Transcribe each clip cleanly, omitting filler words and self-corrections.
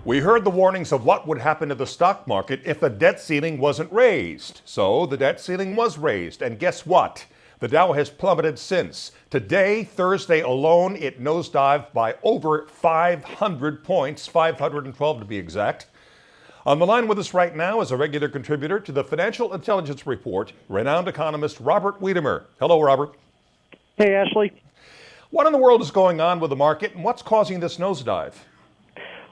We heard the warnings of what would happen to the stock market if the debt ceiling wasn't raised. So the debt ceiling was raised, and guess what? The Dow has plummeted since. Today, Thursday alone, it nosedived by over 500 points, 512 to be exact. On the line with us right now is a regular contributor to the Financial Intelligence Report, renowned economist Robert Wiedemer. Hello, Robert. Hey, Ashley. What in the world is going on with the market, and what's causing this nosedive?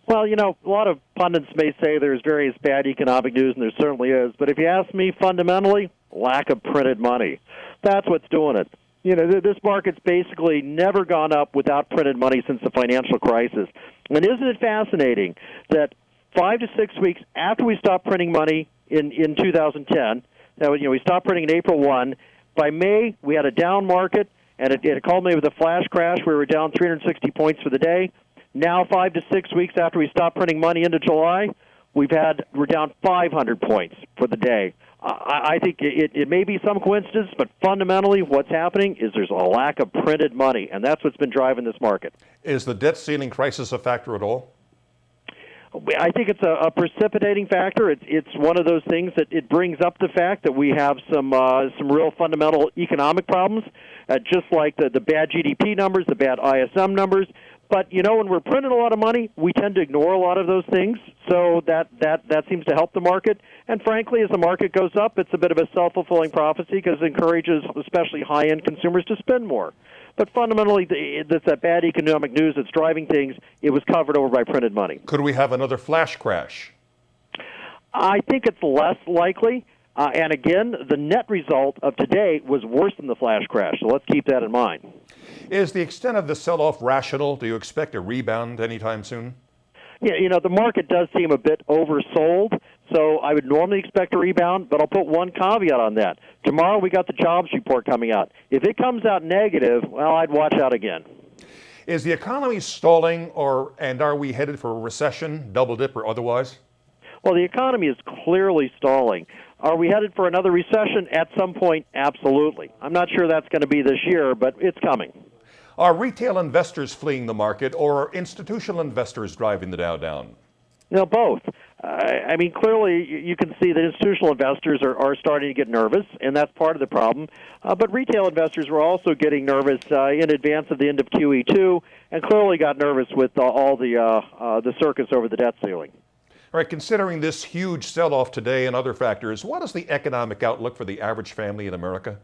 Well, you know, a lot of pundits may say there's various bad economic news, and there certainly is. But if you ask me, fundamentally, lack of printed money. That's what's doing it. You know, this market's basically never gone up without printed money since the financial crisis. And isn't it fascinating that 5 to 6 weeks after we stopped printing money in 2010, now, we stopped printing in April 1, by May we had a down market, and it culminated with a flash crash where we were down 360 points for the day. Now, 5 to 6 weeks after we stopped printing money into July, we're down 500 points for the day. I think it may be some coincidence, but fundamentally what's happening is there's a lack of printed money, and that's what's been driving this market. Is the debt ceiling crisis a factor at all? I think it's a precipitating factor. It's one of those things that it brings up the fact that we have some real fundamental economic problems, just like the bad GDP numbers, the bad ISM numbers. But, when we're printing a lot of money, we tend to ignore a lot of those things, so that seems to help the market. And frankly, as the market goes up, it's a bit of a self-fulfilling prophecy because it encourages especially high-end consumers to spend more. But fundamentally, that's that bad economic news that's driving things. It was covered over by printed money. Could we have another flash crash? I think it's less likely. And again, the net result of today was worse than the flash crash, so let's keep that in mind. Is the extent of the sell-off rational? Do you expect a rebound anytime soon? Yeah, the market does seem a bit oversold, so I would normally expect a rebound, but I'll put one caveat on that. Tomorrow we got the jobs report coming out. If it comes out negative, well, I'd watch out again. Is the economy stalling, and are we headed for a recession, double dip or otherwise? Well, the economy is clearly stalling. Are we headed for another recession? At some point, absolutely. I'm not sure that's going to be this year, but it's coming. Are retail investors fleeing the market, or are institutional investors driving the Dow down? Both. Clearly you can see that institutional investors are starting to get nervous, and that's part of the problem. But retail investors were also getting nervous in advance of the end of QE2, and clearly got nervous with all the circus over the debt ceiling. All right, considering this huge sell-off today and other factors, what is the economic outlook for the average family in America?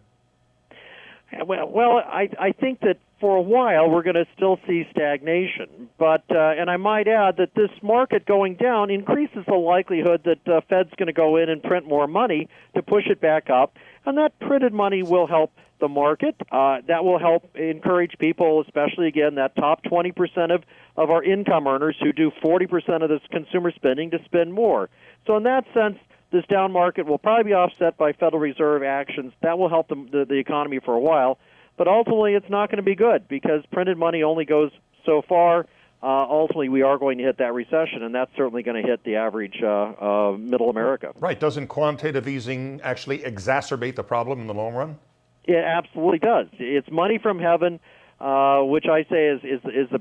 Well, I think that for a while we're going to still see stagnation. But and I might add that this market going down increases the likelihood that Fed's going to go in and print more money to push it back up, and that printed money will help the market. That will help encourage people, especially, again, that top 20% of our income earners who do 40% of this consumer spending to spend more. So in that sense, this down market will probably be offset by Federal Reserve actions. That will help the economy for a while. But ultimately, it's not going to be good because printed money only goes so far. Ultimately, we are going to hit that recession, and that's certainly going to hit the average middle America. Right. Doesn't quantitative easing actually exacerbate the problem in the long run? It absolutely does. It's money from heaven, which I say is the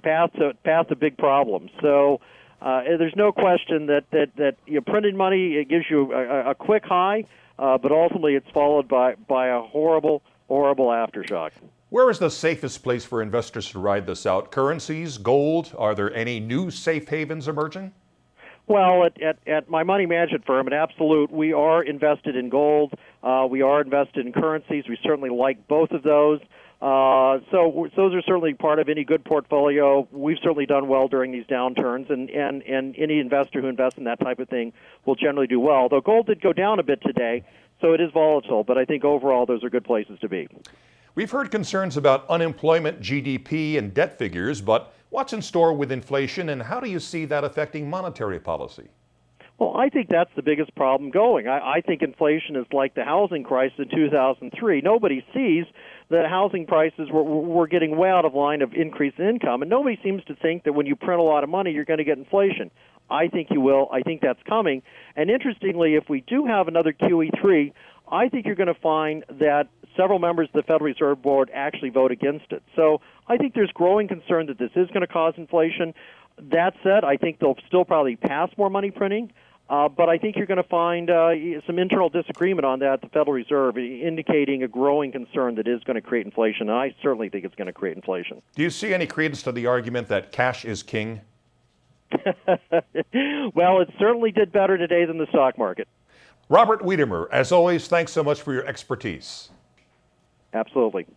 path to big problems. So there's no question that printed money, it gives you a quick high, but ultimately it's followed by a horrible aftershock. Where is the safest place for investors to ride this out? Currencies, gold? Are there any new safe havens emerging? Well, at my money management firm, at Absolute, we are invested in gold. We are invested in currencies. We certainly like both of those. So those are certainly part of any good portfolio. We've certainly done well during these downturns, and any investor who invests in that type of thing will generally do well. Though gold did go down a bit today, so it is volatile, but I think overall those are good places to be. We've heard concerns about unemployment, GDP, and debt figures, but what's in store with inflation, and how do you see that affecting monetary policy? Well, I think that's the biggest problem going. I think inflation is like the housing crisis in 2003. Nobody sees that housing prices were getting way out of line of increase in income, and nobody seems to think that when you print a lot of money, you're going to get inflation. I think you will. I think that's coming. And interestingly, if we do have another QE3, I think you're going to find that several members of the Federal Reserve Board actually vote against it. So I think there's growing concern that this is going to cause inflation. That said, I think they'll still probably pass more money printing, but I think you're going to find some internal disagreement on that at the Federal Reserve, indicating a growing concern that is going to create inflation, and I certainly think it's going to create inflation. Do you see any credence to the argument that cash is king? Well, it certainly did better today than the stock market. Robert Wiedemer, as always, thanks so much for your expertise. Absolutely.